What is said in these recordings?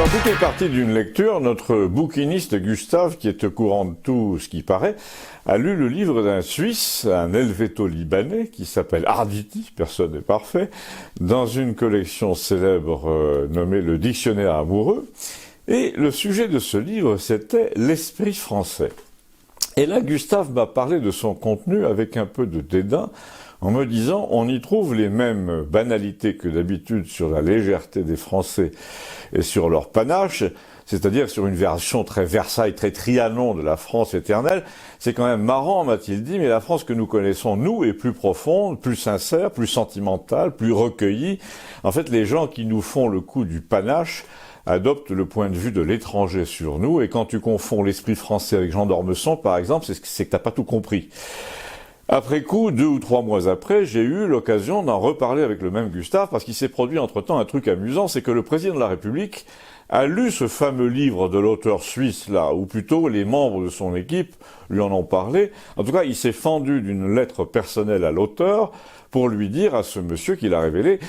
Alors, tout est parti d'une lecture. Notre bouquiniste Gustave, qui est au courant de tout ce qui paraît, a lu le livre d'un Suisse, un Helvéto-Libanais, qui s'appelle Arditi, personne n'est parfait, dans une collection célèbre nommée Le Dictionnaire amoureux. Et le sujet de ce livre, c'était l'esprit français. Et là, Gustave m'a parlé de son contenu avec un peu de dédain, en me disant, on y trouve les mêmes banalités que d'habitude sur la légèreté des Français et sur leur panache, c'est-à-dire sur une version très Versailles, très Trianon de la France éternelle. C'est quand même marrant, m'a-t-il dit, mais la France que nous connaissons, nous, est plus profonde, plus sincère, plus sentimentale, plus recueillie. En fait, les gens qui nous font le coup du panache adoptent le point de vue de l'étranger sur nous, et quand tu confonds l'esprit français avec Jean d'Ormesson, par exemple, c'est que t'as pas tout compris. Après coup, 2 ou 3 mois après, j'ai eu l'occasion d'en reparler avec le même Gustave, parce qu'il s'est produit entre-temps un truc amusant, c'est que le président de la République a lu ce fameux livre de l'auteur suisse, là, ou plutôt les membres de son équipe lui en ont parlé. En tout cas, il s'est fendu d'une lettre personnelle à l'auteur pour lui dire à ce monsieur qui l'a révélé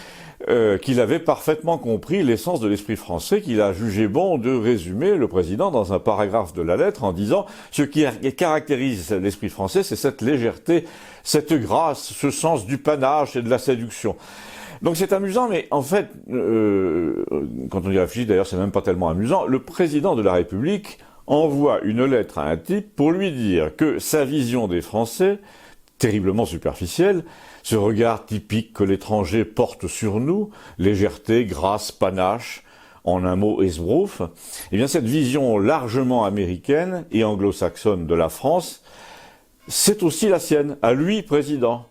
qu'il avait parfaitement compris l'essence de l'esprit français, qu'il a jugé bon de résumer le président dans un paragraphe de la lettre en disant « Ce qui caractérise l'esprit français, c'est cette légèreté, cette grâce, ce sens du panache et de la séduction ». Donc c'est amusant, mais en fait, quand on y réfléchit, d'ailleurs c'est même pas tellement amusant, le président de la République envoie une lettre à un type pour lui dire que sa vision des Français, terriblement superficielle, ce regard typique que l'étranger porte sur nous, légèreté, grâce, panache, en un mot esbrouf, eh bien cette vision largement américaine et anglo-saxonne de la France, c'est aussi la sienne, à lui, président.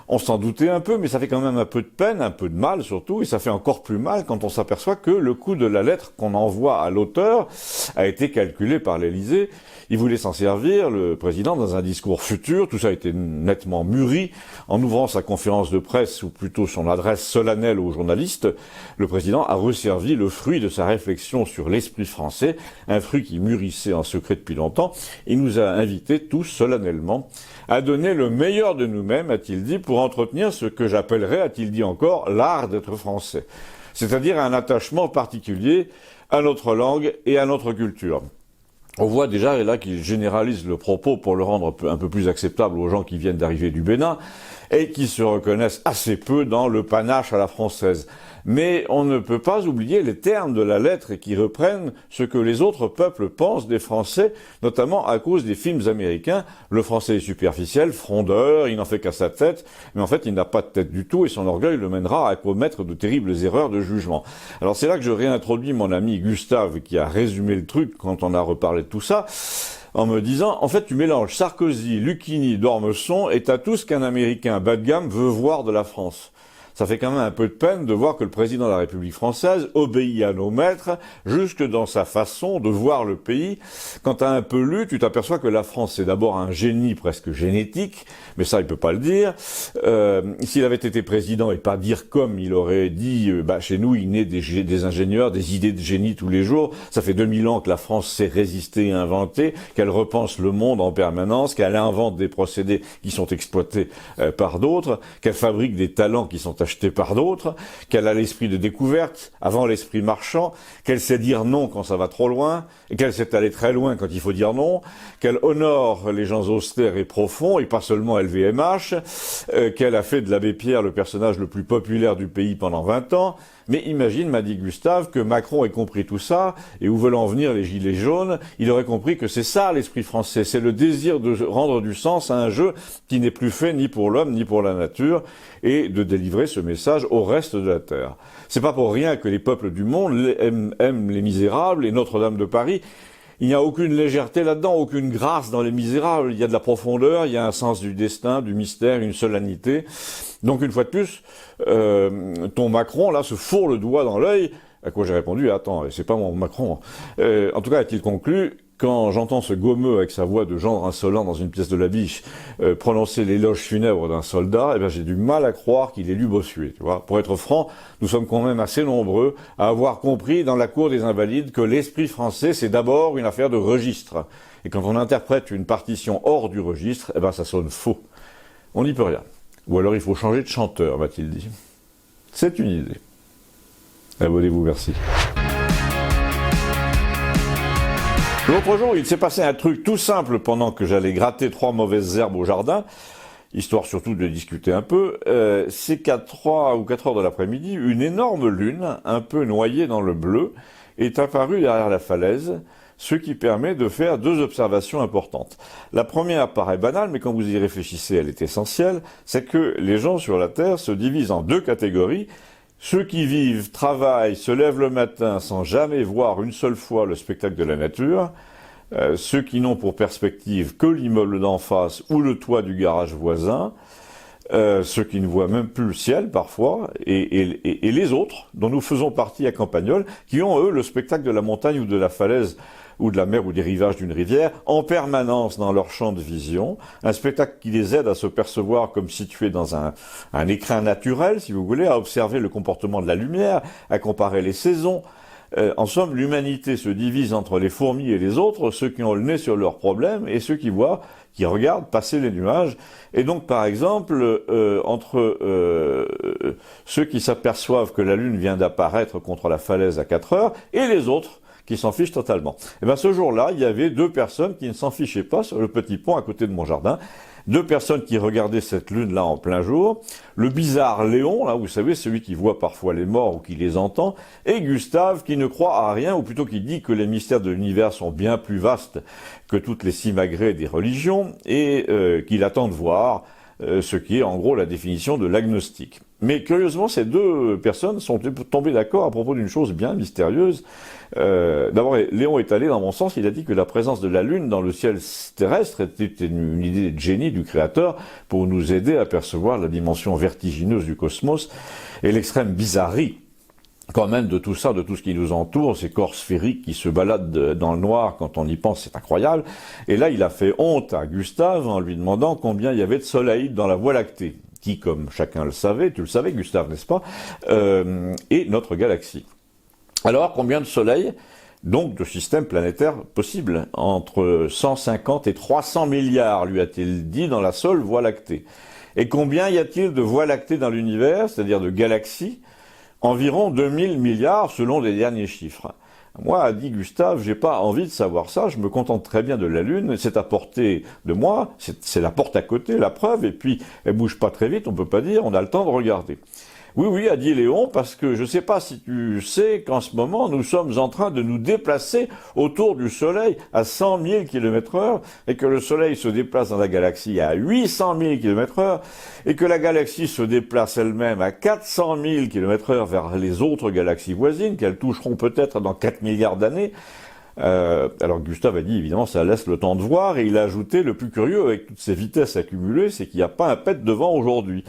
On s'en doutait un peu, mais ça fait quand même un peu de peine, un peu de mal surtout, et ça fait encore plus mal quand on s'aperçoit que le coût de la lettre qu'on envoie à l'auteur a été calculé par l'Élysée. Il voulait s'en servir, le président, dans un discours futur. Tout ça a été nettement mûri. En ouvrant sa conférence de presse, ou plutôt son adresse solennelle aux journalistes, le président a resservi le fruit de sa réflexion sur l'esprit français, un fruit qui mûrissait en secret depuis longtemps. Il nous a invités tous solennellement à donner le meilleur de nous-mêmes, a-t-il dit, pour entretenir ce que j'appellerais, a-t-il dit encore, l'art d'être français. C'est-à-dire un attachement particulier à notre langue et à notre culture. On voit déjà là qu'il généralise le propos pour le rendre un peu plus acceptable aux gens qui viennent d'arriver du Bénin et qui se reconnaissent assez peu dans le panache à la française. Mais on ne peut pas oublier les termes de la lettre qui reprennent ce que les autres peuples pensent des Français, notamment à cause des films américains. Le Français est superficiel, frondeur, il n'en fait qu'à sa tête, mais en fait il n'a pas de tête du tout et son orgueil le mènera à commettre de terribles erreurs de jugement. Alors c'est là que je réintroduis mon ami Gustave qui a résumé le truc quand on a reparlé de tout ça, en me disant, en fait tu mélanges Sarkozy, Lucchini, d'Ormesson et t'as tout ce qu'un Américain bas de gamme veut voir de la France. Ça fait quand même un peu de peine de voir que le président de la République française obéit à nos maîtres, jusque dans sa façon de voir le pays. Quand t'as un peu lu, tu t'aperçois que la France, c'est d'abord un génie presque génétique, mais ça, il peut pas le dire. S'il avait été président et pas dire comme il aurait dit, chez nous, il naît des ingénieurs, des idées de génie tous les jours. Ça fait 2000 ans que la France sait résister et inventer, qu'elle repense le monde en permanence, qu'elle invente des procédés qui sont exploités par d'autres, qu'elle fabrique des talents qui sont acheté par d'autres, qu'elle a l'esprit de découverte avant l'esprit marchand, qu'elle sait dire non quand ça va trop loin, et qu'elle sait aller très loin quand il faut dire non, qu'elle honore les gens austères et profonds, et pas seulement LVMH, qu'elle a fait de l'abbé Pierre le personnage le plus populaire du pays pendant 20 ans. Mais imagine, m'a dit Gustave, que Macron ait compris tout ça, et où veulent en venir les gilets jaunes, il aurait compris que c'est ça l'esprit français, c'est le désir de rendre du sens à un jeu qui n'est plus fait ni pour l'homme ni pour la nature, et de délivrer ce message au reste de la Terre. C'est pas pour rien que les peuples du monde aiment les Misérables et Notre-Dame de Paris. Il n'y a aucune légèreté là-dedans, aucune grâce dans Les Misérables. Il y a de la profondeur, il y a un sens du destin, du mystère, une solennité. Donc une fois de plus, ton Macron là se fourre le doigt dans l'œil. À quoi j'ai répondu, attends, c'est pas mon Macron. En tout cas, a-t-il conclu, quand j'entends ce gommeux avec sa voix de genre insolent dans une pièce de la Biche prononcer l'éloge funèbre d'un soldat, j'ai du mal à croire qu'il ait lu Bossuet. Tu vois. Pour être franc, nous sommes quand même assez nombreux à avoir compris dans la cour des Invalides que l'esprit français, c'est d'abord une affaire de registre. Et quand on interprète une partition hors du registre, ça sonne faux. On n'y peut rien. Ou alors il faut changer de chanteur, m'a-t-il dit. C'est une idée. Abonnez-vous, merci. L'autre jour, il s'est passé un truc tout simple pendant que j'allais gratter 3 mauvaises herbes au jardin, histoire surtout de discuter un peu. C'est qu'à 3 ou 4 heures de l'après-midi, une énorme lune, un peu noyée dans le bleu, est apparue derrière la falaise, ce qui permet de faire 2 observations importantes. La première paraît banale, mais quand vous y réfléchissez, elle est essentielle, c'est que les gens sur la Terre se divisent en 2 catégories. Ceux qui vivent, travaillent, se lèvent le matin sans jamais voir une seule fois le spectacle de la nature, ceux qui n'ont pour perspective que l'immeuble d'en face ou le toit du garage voisin, ceux qui ne voient même plus le ciel parfois, et les autres, dont nous faisons partie à Campagnol, qui ont, eux, le spectacle de la montagne ou de la falaise ou de la mer ou des rivages d'une rivière, en permanence dans leur champ de vision, un spectacle qui les aide à se percevoir comme situés dans un écrin naturel, si vous voulez, à observer le comportement de la lumière, à comparer les saisons. En somme, l'humanité se divise entre les fourmis et les autres, ceux qui ont le nez sur leurs problèmes et ceux qui voient, qui regardent passer les nuages. Et donc, par exemple, entre ceux qui s'aperçoivent que la lune vient d'apparaître contre la falaise à 4 heures et les autres, qui s'en fichent totalement. Et bien ce jour-là, il y avait 2 personnes qui ne s'en fichaient pas sur le petit pont à côté de mon jardin. 2 personnes qui regardaient cette lune-là en plein jour. Le bizarre Léon, là, vous savez, celui qui voit parfois les morts ou qui les entend. Et Gustave, qui ne croit à rien, ou plutôt qui dit que les mystères de l'univers sont bien plus vastes que toutes les simagrées des religions, et qu'il attend de voir ce qui est en gros la définition de l'agnostique. Mais curieusement, ces 2 personnes sont tombées d'accord à propos d'une chose bien mystérieuse. D'abord, Léon est allé dans mon sens, il a dit que la présence de la Lune dans le ciel terrestre était une idée de génie du Créateur pour nous aider à percevoir la dimension vertigineuse du cosmos et l'extrême bizarrerie quand même de tout ça, de tout ce qui nous entoure, ces corps sphériques qui se baladent dans le noir, quand on y pense, c'est incroyable. Et là, il a fait honte à Gustave en lui demandant combien il y avait de soleils dans la Voie lactée, qui, comme chacun le savait, tu le savais Gustave, n'est-ce pas, est notre galaxie. Alors, combien de soleils, donc de systèmes planétaires possibles? Entre 150 et 300 milliards, lui a-t-il dit, dans la seule Voie lactée. Et combien y a-t-il de Voies lactées dans l'univers, c'est-à-dire de galaxies? Environ 2000 milliards selon les derniers chiffres. Moi, a dit Gustave, j'ai pas envie de savoir ça, je me contente très bien de la Lune, c'est à portée de moi, c'est la porte à côté, la preuve, et puis elle bouge pas très vite, on peut pas dire, on a le temps de regarder. Oui, oui, a dit Léon, parce que je sais pas si tu sais qu'en ce moment, nous sommes en train de nous déplacer autour du Soleil à 100 000 km/h, et que le Soleil se déplace dans la galaxie à 800 000 km/h, et que la galaxie se déplace elle-même à 400 000 km/h vers les autres galaxies voisines, qu'elles toucheront peut-être dans 4 milliards d'années. Alors Gustave a dit, évidemment, ça laisse le temps de voir, et il a ajouté, le plus curieux avec toutes ces vitesses accumulées, c'est qu'il n'y a pas un pet de vent aujourd'hui.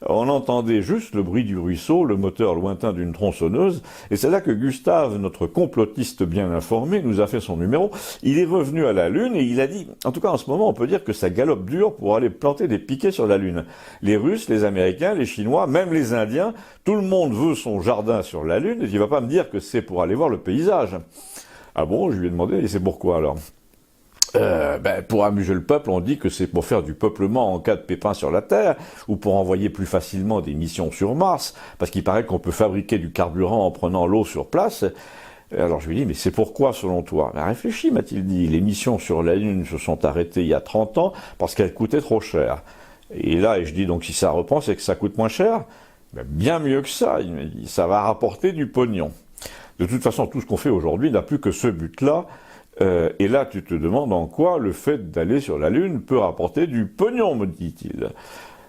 On entendait juste le bruit du ruisseau, le moteur lointain d'une tronçonneuse, et c'est là que Gustave, notre complotiste bien informé, nous a fait son numéro. Il est revenu à la Lune, et il a dit, en tout cas en ce moment, on peut dire que ça galope dur pour aller planter des piquets sur la Lune. Les Russes, les Américains, les Chinois, même les Indiens, tout le monde veut son jardin sur la Lune, et il ne va pas me dire que c'est pour aller voir le paysage. Ah bon, je lui ai demandé, et c'est pourquoi alors? Pour amuser le peuple, on dit que c'est pour faire du peuplement en cas de pépin sur la Terre, ou pour envoyer plus facilement des missions sur Mars, parce qu'il paraît qu'on peut fabriquer du carburant en prenant l'eau sur place. Alors je lui ai dit, mais c'est pourquoi selon toi? Réfléchis, m'a-t-il dit, les missions sur la Lune se sont arrêtées il y a 30 ans parce qu'elles coûtaient trop cher. Et là, je dis donc si ça reprend, c'est que ça coûte moins cher? Bien mieux que ça, il m'a dit, ça va rapporter du pognon. De toute façon, tout ce qu'on fait aujourd'hui n'a plus que ce but-là. Et là, tu te demandes en quoi le fait d'aller sur la Lune peut rapporter du pognon, me dit-il.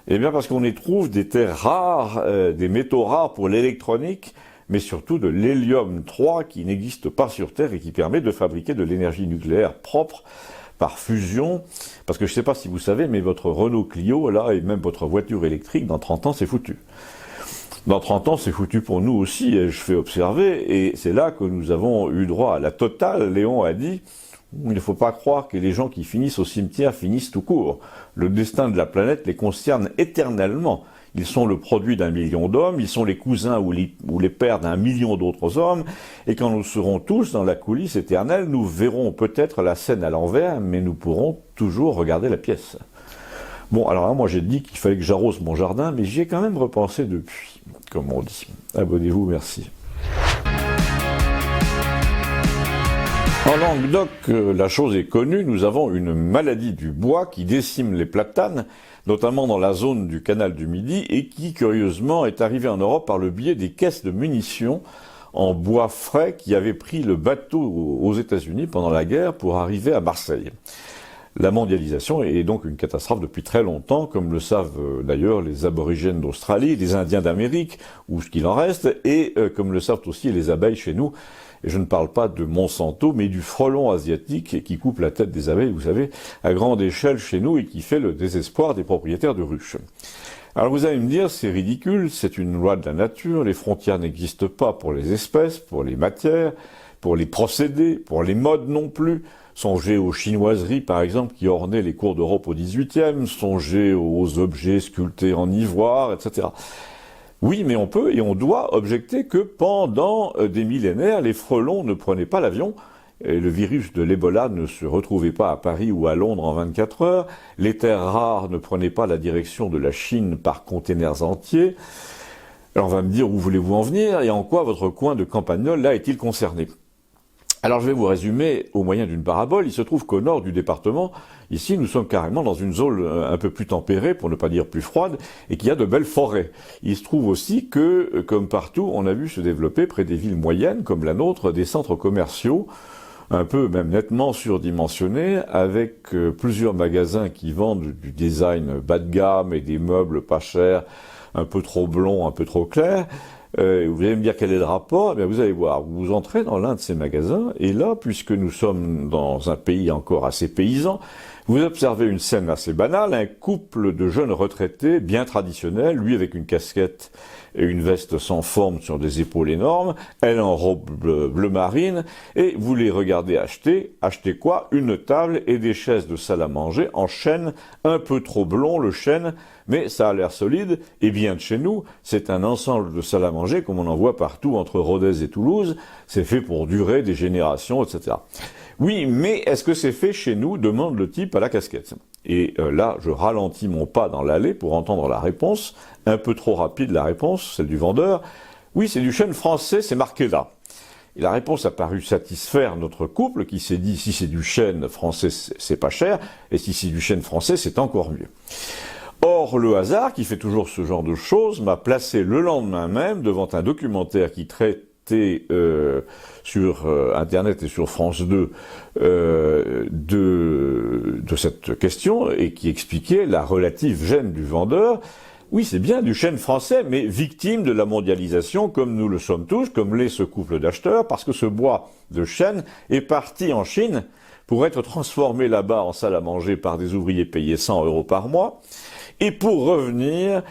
Eh bien, parce qu'on y trouve des terres rares, des métaux rares pour l'électronique, mais surtout de l'hélium-3 qui n'existe pas sur Terre et qui permet de fabriquer de l'énergie nucléaire propre par fusion. Parce que je ne sais pas si vous savez, mais votre Renault Clio, là, et même votre voiture électrique, dans 30 ans, c'est foutu. Dans 30 ans, c'est foutu pour nous aussi, je fais observer, et c'est là que nous avons eu droit à la totale. Léon a dit, il ne faut pas croire que les gens qui finissent au cimetière finissent tout court. Le destin de la planète les concerne éternellement. Ils sont le produit d'1 million d'hommes, ils sont les cousins ou les pères d'1 million d'autres hommes, et quand nous serons tous dans la coulisse éternelle, nous verrons peut-être la scène à l'envers, mais nous pourrons toujours regarder la pièce. Bon, alors là, moi j'ai dit qu'il fallait que j'arrose mon jardin, mais j'y ai quand même repensé depuis, comme on dit. Abonnez-vous, merci. En Languedoc, la chose est connue, nous avons une maladie du bois qui décime les platanes, notamment dans la zone du canal du Midi, et qui, curieusement, est arrivée en Europe par le biais des caisses de munitions en bois frais qui avaient pris le bateau aux États-Unis pendant la guerre pour arriver à Marseille. La mondialisation est donc une catastrophe depuis très longtemps, comme le savent d'ailleurs les aborigènes d'Australie, les Indiens d'Amérique, ou ce qu'il en reste, et comme le savent aussi les abeilles chez nous. Et je ne parle pas de Monsanto, mais du frelon asiatique qui coupe la tête des abeilles, vous savez, à grande échelle chez nous et qui fait le désespoir des propriétaires de ruches. Alors vous allez me dire, c'est ridicule, c'est une loi de la nature, les frontières n'existent pas pour les espèces, pour les matières, pour les procédés, pour les modes non plus. Songez aux chinoiseries, par exemple, qui ornaient les cours d'Europe au XVIIIe, songez aux objets sculptés en ivoire, etc. Oui, mais on peut et on doit objecter que pendant des millénaires, les frelons ne prenaient pas l'avion, et le virus de l'Ebola ne se retrouvait pas à Paris ou à Londres en 24 heures, les terres rares ne prenaient pas la direction de la Chine par containers entiers. Alors on va me dire, où voulez-vous en venir et en quoi votre coin de Campagnol là est-il concerné ? Alors je vais vous résumer au moyen d'une parabole. Il se trouve qu'au nord du département, ici, nous sommes carrément dans une zone un peu plus tempérée, pour ne pas dire plus froide, et qu'il y a de belles forêts. Il se trouve aussi que, comme partout, on a vu se développer près des villes moyennes, comme la nôtre, des centres commerciaux, un peu même nettement surdimensionnés, avec plusieurs magasins qui vendent du design bas de gamme et des meubles pas chers, un peu trop blonds, un peu trop clairs. Vous allez me dire quel est le rapport ? Eh bien, vous allez voir, vous entrez dans l'un de ces magasins, et là, puisque nous sommes dans un pays encore assez paysan, vous observez une scène assez banale, un couple de jeunes retraités, bien traditionnels, lui avec une casquette et une veste sans forme sur des épaules énormes, elle en robe bleu marine, et vous les regardez acheter. Acheter quoi ? Une table et des chaises de salle à manger en chêne, un peu trop blond le chêne, mais ça a l'air solide, et bien de chez nous, c'est un ensemble de salles à manger comme on en voit partout entre Rodez et Toulouse, c'est fait pour durer des générations, etc. Oui, mais est-ce que c'est fait chez nous ? Demande le type à la casquette. Et là, je ralentis mon pas dans l'allée pour entendre la réponse, un peu trop rapide la réponse, celle du vendeur. Oui, c'est du chêne français, c'est marqué là. Et la réponse a paru satisfaire notre couple qui s'est dit, si c'est du chêne français, c'est pas cher, et si c'est du chêne français, c'est encore mieux. Or, le hasard, qui fait toujours ce genre de choses, m'a placé le lendemain même devant un documentaire qui traitait sur Internet et sur France 2 de cette question et qui expliquait la relative gêne du vendeur. Oui, c'est bien du chêne français, mais victime de la mondialisation, comme nous le sommes tous, comme l'est ce couple d'acheteurs, parce que ce bois de chêne est parti en Chine pour être transformé là-bas en salle à manger par des ouvriers payés 100 € par mois, et pour revenir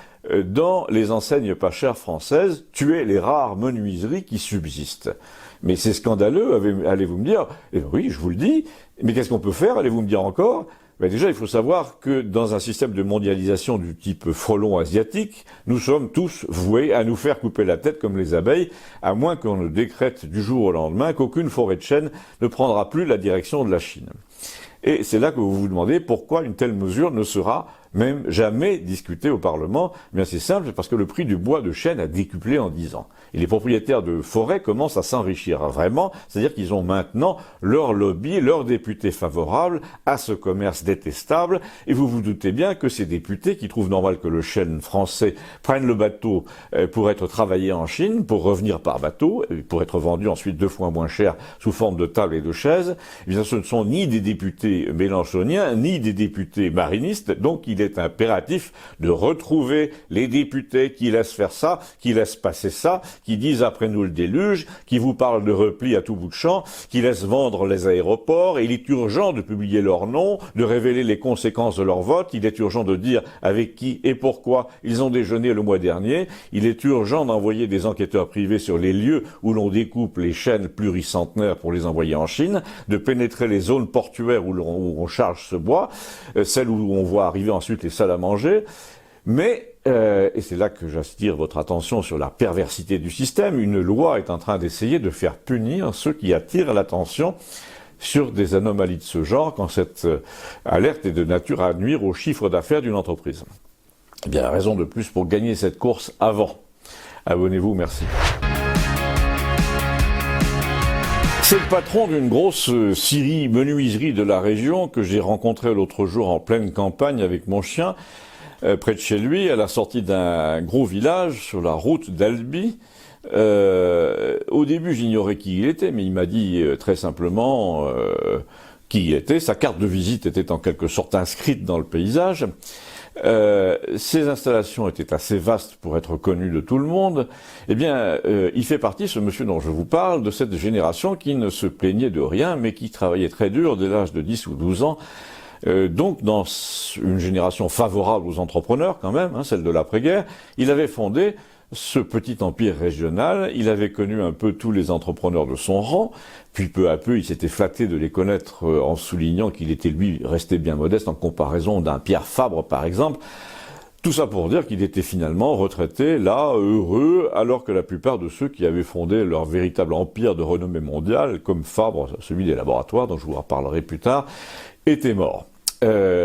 dans les enseignes pas chères françaises, tuer les rares menuiseries qui subsistent. Mais c'est scandaleux, allez-vous me dire. Eh bien oui, je vous le dis, mais qu'est-ce qu'on peut faire, allez-vous me dire encore ? Ben déjà, il faut savoir que dans un système de mondialisation du type frelon asiatique, nous sommes tous voués à nous faire couper la tête comme les abeilles, à moins qu'on ne décrète du jour au lendemain qu'aucune forêt de chêne ne prendra plus la direction de la Chine. Et c'est là que vous vous demandez pourquoi une telle mesure ne sera même jamais discutée au Parlement. Eh bien c'est simple, c'est parce que le prix du bois de chêne a décuplé en 10 ans. Et les propriétaires de forêts commencent à s'enrichir vraiment, c'est-à-dire qu'ils ont maintenant leur lobby, leurs députés favorables à ce commerce détestable. Et vous vous doutez bien que ces députés qui trouvent normal que le chêne français prenne le bateau pour être travaillé en Chine, pour revenir par bateau, pour être vendu ensuite 2 fois moins cher sous forme de table et de chaises, eh bien ce ne sont ni des députés mélenchoniens, ni des députés marinistes, donc il est impératif de retrouver les députés qui laissent faire ça, qui laissent passer ça, qui disent après nous le déluge, qui vous parlent de repli à tout bout de champ, qui laissent vendre les aéroports, et il est urgent de publier leurs noms, de révéler les conséquences de leur vote, il est urgent de dire avec qui et pourquoi ils ont déjeuné le mois dernier, il est urgent d'envoyer des enquêteurs privés sur les lieux où l'on découpe les chaînes pluricentenaires pour les envoyer en Chine, de pénétrer les zones portuaires où on charge ce bois, celles où on voit arriver ensuite les salles à manger, mais, et c'est là que j'attire votre attention sur la perversité du système, une loi est en train d'essayer de faire punir ceux qui attirent l'attention sur des anomalies de ce genre quand cette alerte est de nature à nuire au chiffre d'affaires d'une entreprise. Eh bien, raison de plus pour gagner cette course avant. Abonnez-vous, merci. C'est le patron d'une grosse scierie, menuiserie de la région que j'ai rencontré l'autre jour en pleine campagne avec mon chien, près de chez lui, à la sortie d'un gros village sur la route d'Albi. Au début, j'ignorais qui il était, mais il m'a dit très simplement qui il était. Sa carte de visite était en quelque sorte inscrite dans le paysage. Ces installations étaient assez vastes pour être connues de tout le monde. Eh bien, il fait partie, ce monsieur dont je vous parle, de cette génération qui ne se plaignait de rien, mais qui travaillait très dur dès l'âge de 10 ou 12 ans. Donc, dans une génération favorable aux entrepreneurs, quand même, celle de l'après-guerre, il avait fondé ce petit empire régional. Il avait connu un peu tous les entrepreneurs de son rang, puis peu à peu il s'était flatté de les connaître en soulignant qu'il était lui resté bien modeste en comparaison d'un Pierre Fabre par exemple. Tout ça pour dire qu'il était finalement retraité, là, heureux, alors que la plupart de ceux qui avaient fondé leur véritable empire de renommée mondiale, comme Fabre, celui des laboratoires dont je vous reparlerai plus tard, étaient morts.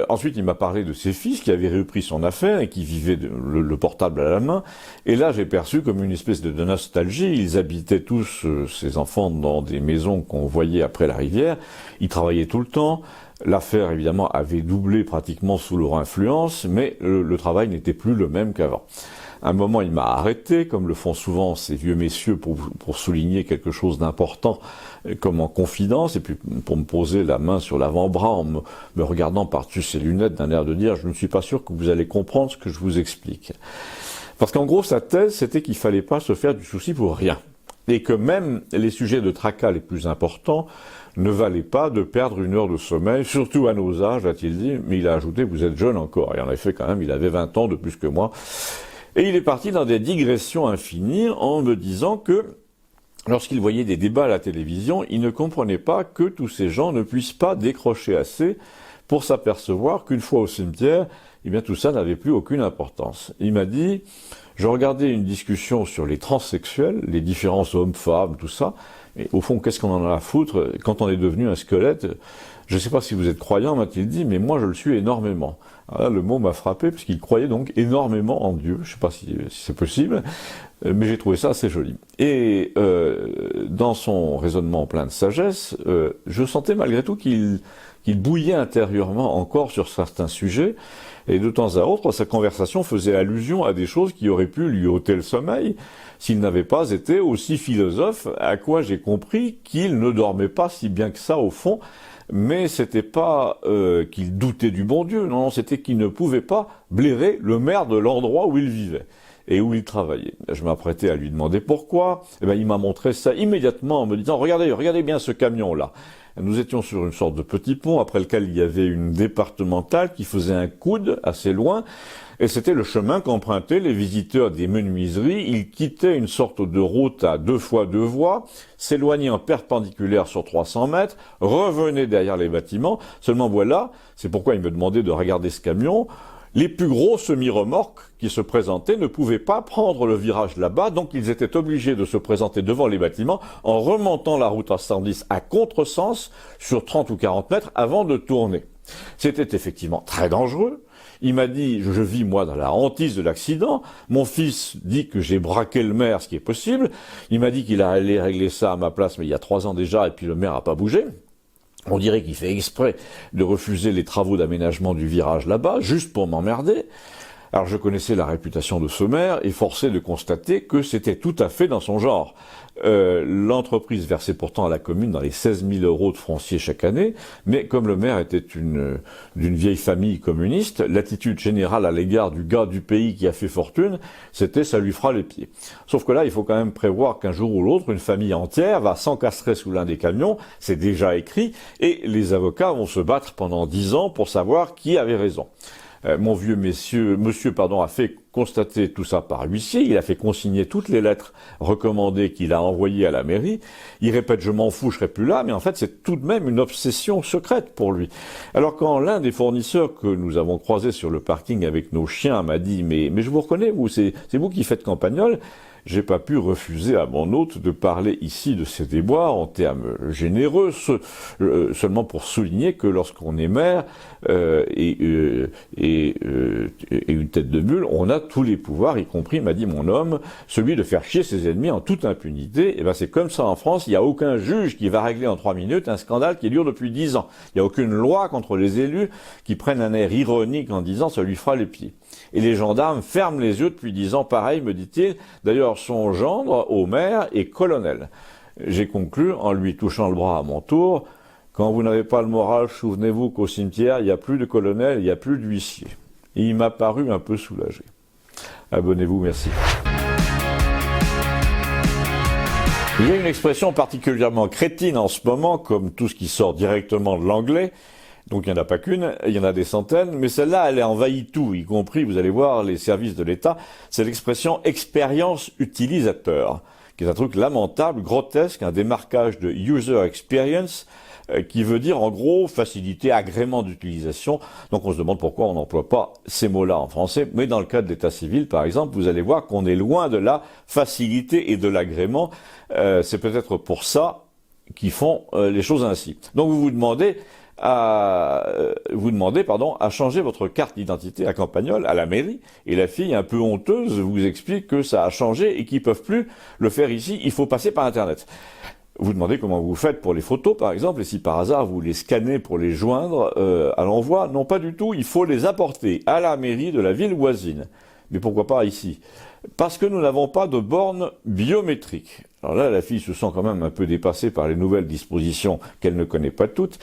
Ensuite, il m'a parlé de ses fils qui avaient repris son affaire et qui vivaient le portable à la main. Et là, j'ai perçu comme une espèce de nostalgie. Ils habitaient tous, ces enfants, dans des maisons qu'on voyait après la rivière. Ils travaillaient tout le temps. L'affaire, évidemment, avait doublé pratiquement sous leur influence, mais le travail n'était plus le même qu'avant. À un moment, il m'a arrêté, comme le font souvent ces vieux messieurs, pour souligner quelque chose d'important, comme en confidence, et puis pour me poser la main sur l'avant-bras en me regardant par-dessus ses lunettes d'un air de dire « je ne suis pas sûr que vous allez comprendre ce que je vous explique ». Parce qu'en gros, sa thèse, c'était qu'il fallait pas se faire du souci pour rien. Et que même les sujets de tracas les plus importants ne valaient pas de perdre une heure de sommeil, surtout à nos âges, a-t-il dit, mais il a ajouté « vous êtes jeune encore ». Et en effet, quand même, il avait 20 ans de plus que moi. Et il est parti dans des digressions infinies en me disant que lorsqu'il voyait des débats à la télévision, il ne comprenait pas que tous ces gens ne puissent pas décrocher assez pour s'apercevoir qu'une fois au cimetière, eh bien tout ça n'avait plus aucune importance. Il m'a dit, je regardais une discussion sur les transsexuels, les différences hommes-femmes, tout ça, et au fond, qu'est-ce qu'on en a à foutre quand on est devenu un squelette? Je ne sais pas si vous êtes croyant, m'a-t-il dit, mais moi je le suis énormément. Alors là, le mot m'a frappé, puisqu'il croyait donc énormément en Dieu. Je ne sais pas si c'est possible, mais j'ai trouvé ça assez joli. Et dans son raisonnement plein de sagesse, je sentais malgré tout qu'il bouillait intérieurement encore sur certains sujets, et de temps à autre, sa conversation faisait allusion à des choses qui auraient pu lui ôter le sommeil, s'il n'avait pas été aussi philosophe, à quoi j'ai compris qu'il ne dormait pas si bien que ça au fond, mais c'était pas qu'il doutait du bon Dieu, non, c'était qu'il ne pouvait pas blairer le maire de l'endroit où il vivait et où il travaillait. Je m'apprêtais à lui demander pourquoi, et ben il m'a montré ça immédiatement en me disant « regardez bien ce camion-là ». Nous étions sur une sorte de petit pont après lequel il y avait une départementale qui faisait un coude assez loin, et c'était le chemin qu'empruntaient les visiteurs des menuiseries. Ils quittaient une sorte de route à 2 fois 2 voies, s'éloignaient en perpendiculaire sur 300 mètres, revenaient derrière les bâtiments. Seulement voilà, c'est pourquoi il me demandait de regarder ce camion, les plus gros semi-remorques qui se présentaient ne pouvaient pas prendre le virage là-bas, donc ils étaient obligés de se présenter devant les bâtiments en remontant la route à 110 à contresens sur 30 ou 40 mètres avant de tourner. C'était effectivement très dangereux. Il m'a dit, je vis moi dans la hantise de l'accident, mon fils dit que j'ai braqué le maire, ce qui est possible, il m'a dit qu'il allait régler ça à ma place, mais il y a 3 ans déjà, et puis le maire n'a pas bougé. On dirait qu'il fait exprès de refuser les travaux d'aménagement du virage là-bas, juste pour m'emmerder. Alors je connaissais la réputation de ce maire et forcé de constater que c'était tout à fait dans son genre. L'entreprise versait pourtant à la commune dans les 16 000 euros de foncier chaque année, mais comme le maire était d'une vieille famille communiste, l'attitude générale à l'égard du gars du pays qui a fait fortune, c'était ça lui fera les pieds. Sauf que là, il faut quand même prévoir qu'un jour ou l'autre, une famille entière va s'encastrer sous l'un des camions, c'est déjà écrit, et les avocats vont se battre pendant 10 ans pour savoir qui avait raison. Mon vieux monsieur a fait constater tout ça par huissier, il a fait consigner toutes les lettres recommandées qu'il a envoyées à la mairie. Il répète « je m'en fous, je serai plus là », mais en fait c'est tout de même une obsession secrète pour lui. Alors quand l'un des fournisseurs que nous avons croisé sur le parking avec nos chiens m'a dit « mais je vous reconnais, vous, c'est vous qui faites Campagnol », j'ai pas pu refuser à mon hôte de parler ici de ces déboires en termes généreux, seulement pour souligner que lorsqu'on est maire et une tête de mule, on a tous les pouvoirs, y compris, m'a dit mon homme, celui de faire chier ses ennemis en toute impunité. Et ben c'est comme ça en France, il n'y a aucun juge qui va régler en 3 minutes un scandale qui dure depuis 10 ans. Il n'y a aucune loi contre les élus qui prennent un air ironique en disant ça lui fera les pieds. Et les gendarmes ferment les yeux depuis 10 ans, pareil, me dit-il. D'ailleurs, son gendre, au maire, est colonel. J'ai conclu en lui touchant le bras à mon tour. Quand vous n'avez pas le moral, souvenez-vous qu'au cimetière, il n'y a plus de colonel, il n'y a plus d'huissier. Et il m'a paru un peu soulagé. Abonnez-vous, merci. Il y a une expression particulièrement crétine en ce moment, comme tout ce qui sort directement de l'anglais. Donc il n'y en a pas qu'une, il y en a des centaines, mais celle-là, elle a envahi tout, y compris, vous allez voir, les services de l'État. C'est l'expression « expérience utilisateur », qui est un truc lamentable, grotesque, un démarquage de « user experience », qui veut dire en gros facilité, agrément d'utilisation. Donc on se demande pourquoi on n'emploie pas ces mots-là en français. Mais dans le cas de l'état civil, par exemple, vous allez voir qu'on est loin de la facilité et de l'agrément. C'est peut-être pour ça qu'ils font les choses ainsi. Donc vous demandez à changer votre carte d'identité à Campagnol, à la mairie, et la fille, un peu honteuse, vous explique que ça a changé et qu'ils peuvent plus le faire ici, il faut passer par Internet. Vous demandez comment vous faites pour les photos, par exemple, et si par hasard vous les scannez pour les joindre à l'envoi. Non, pas du tout, il faut les apporter à la mairie de la ville voisine. Mais pourquoi pas ici? Parce que nous n'avons pas de borne biométrique. Alors là, la fille se sent quand même un peu dépassée par les nouvelles dispositions qu'elle ne connaît pas toutes.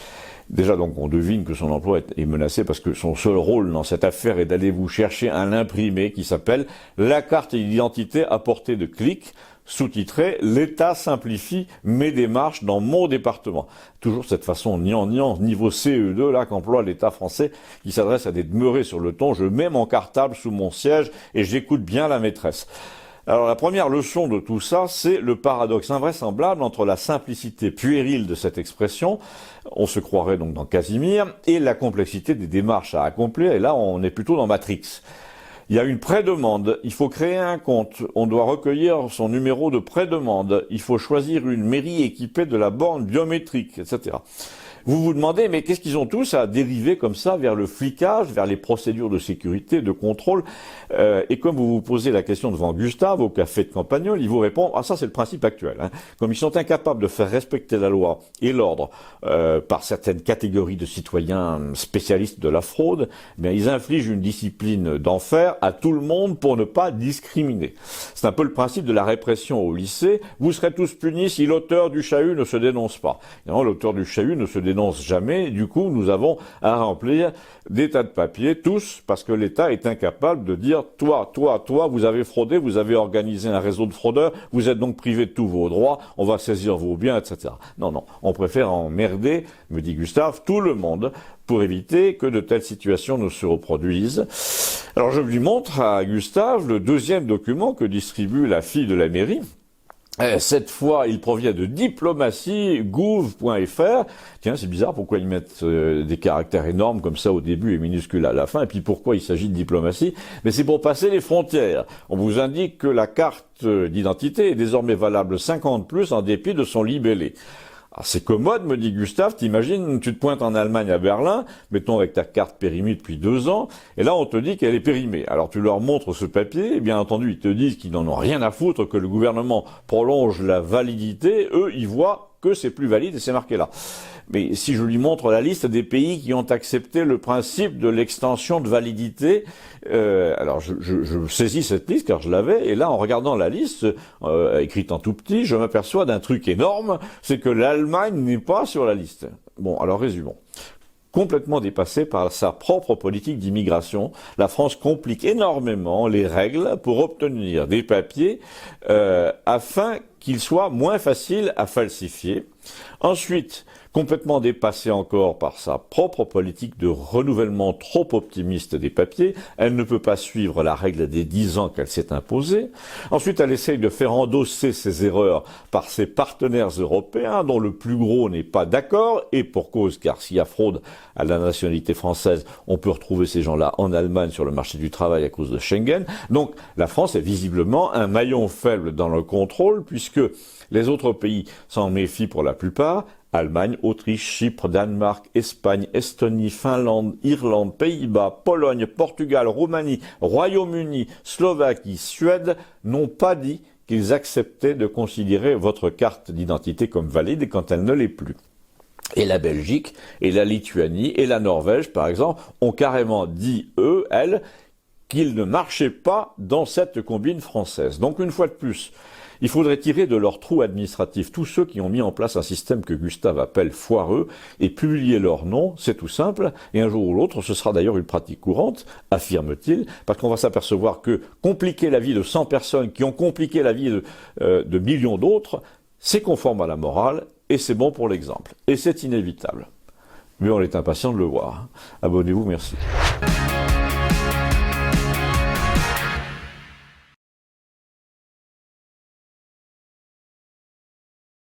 Déjà, donc, on devine que son emploi est menacé parce que son seul rôle dans cette affaire est d'aller vous chercher un imprimé qui s'appelle « La carte d'identité à portée de clic », sous-titré « L'État simplifie mes démarches dans mon département ». Toujours cette façon gnangnan, niveau CE2, là, qu'emploie l'État français, qui s'adresse à des demeurés sur le ton « Je mets mon cartable sous mon siège et j'écoute bien la maîtresse ». Alors la première leçon de tout ça, c'est le paradoxe invraisemblable entre la simplicité puérile de cette expression, on se croirait donc dans Casimir, et la complexité des démarches à accomplir, et là on est plutôt dans Matrix. Il y a une pré-demande, il faut créer un compte, on doit recueillir son numéro de pré-demande, il faut choisir une mairie équipée de la borne biométrique, etc. Vous vous demandez, mais qu'est-ce qu'ils ont tous à dériver comme ça vers le flicage, vers les procédures de sécurité, de contrôle et comme vous vous posez la question devant Gustave, au café de Campagnol, il vous répond, ah ça c'est le principe actuel. Hein. Comme ils sont incapables de faire respecter la loi et l'ordre par certaines catégories de citoyens spécialistes de la fraude, bien ils infligent une discipline d'enfer à tout le monde pour ne pas discriminer. C'est un peu le principe de la répression au lycée. Vous serez tous punis si l'auteur du chahut ne se dénonce pas. Non, l'auteur du chahut ne se dénonce jamais. Du coup, nous avons à remplir des tas de papiers, tous, parce que l'État est incapable de dire « toi, vous avez fraudé, vous avez organisé un réseau de fraudeurs, vous êtes donc privé de tous vos droits, on va saisir vos biens, etc. » Non, on préfère emmerder, me dit Gustave, tout le monde, pour éviter que de telles situations ne se reproduisent. Alors je lui montre à Gustave le deuxième document que distribue la fille de la mairie. Cette fois, il provient de diplomatie.gouv.fr. Tiens, c'est bizarre, pourquoi ils mettent des caractères énormes comme ça au début et minuscules à la fin, et puis pourquoi il s'agit de diplomatie? Mais c'est pour passer les frontières. On vous indique que la carte d'identité est désormais valable 5 ans de plus en dépit de son libellé. Alors c'est commode, me dit Gustave, t'imagines, tu te pointes en Allemagne à Berlin, mettons avec ta carte périmée depuis 2 ans, et là on te dit qu'elle est périmée. Alors tu leur montres ce papier, et bien entendu ils te disent qu'ils n'en ont rien à foutre, que le gouvernement prolonge la validité, eux ils voient que c'est plus valide et c'est marqué là. Mais si je lui montre la liste des pays qui ont accepté le principe de l'extension de validité, alors je saisis cette liste car je l'avais, et là en regardant la liste, écrite en tout petit, je m'aperçois d'un truc énorme, c'est que l'Allemagne n'est pas sur la liste. Bon, alors résumons. Complètement dépassée par sa propre politique d'immigration, la France complique énormément les règles pour obtenir des papiers afin qu'ils soient moins faciles à falsifier. Ensuite, complètement dépassée encore par sa propre politique de renouvellement trop optimiste des papiers. Elle ne peut pas suivre la règle des 10 ans qu'elle s'est imposée. Ensuite, elle essaye de faire endosser ses erreurs par ses partenaires européens, dont le plus gros n'est pas d'accord, et pour cause, car s'il y a fraude à la nationalité française, on peut retrouver ces gens-là en Allemagne sur le marché du travail à cause de Schengen. Donc, la France est visiblement un maillon faible dans le contrôle, puisque les autres pays s'en méfient pour la plupart. Allemagne, Autriche, Chypre, Danemark, Espagne, Estonie, Finlande, Irlande, Pays-Bas, Pologne, Portugal, Roumanie, Royaume-Uni, Slovaquie, Suède n'ont pas dit qu'ils acceptaient de considérer votre carte d'identité comme valide quand elle ne l'est plus. Et la Belgique, et la Lituanie, et la Norvège, par exemple, ont carrément dit, elles, qu'ils ne marchaient pas dans cette combine française. Donc, une fois de plus, il faudrait tirer de leur trou administratif tous ceux qui ont mis en place un système que Gustave appelle foireux et publier leur nom, c'est tout simple, et un jour ou l'autre, ce sera d'ailleurs une pratique courante, affirme-t-il, parce qu'on va s'apercevoir que compliquer la vie de 100 personnes qui ont compliqué la vie de millions d'autres, c'est conforme à la morale et c'est bon pour l'exemple. Et c'est inévitable. Mais on est impatient de le voir. Abonnez-vous, merci.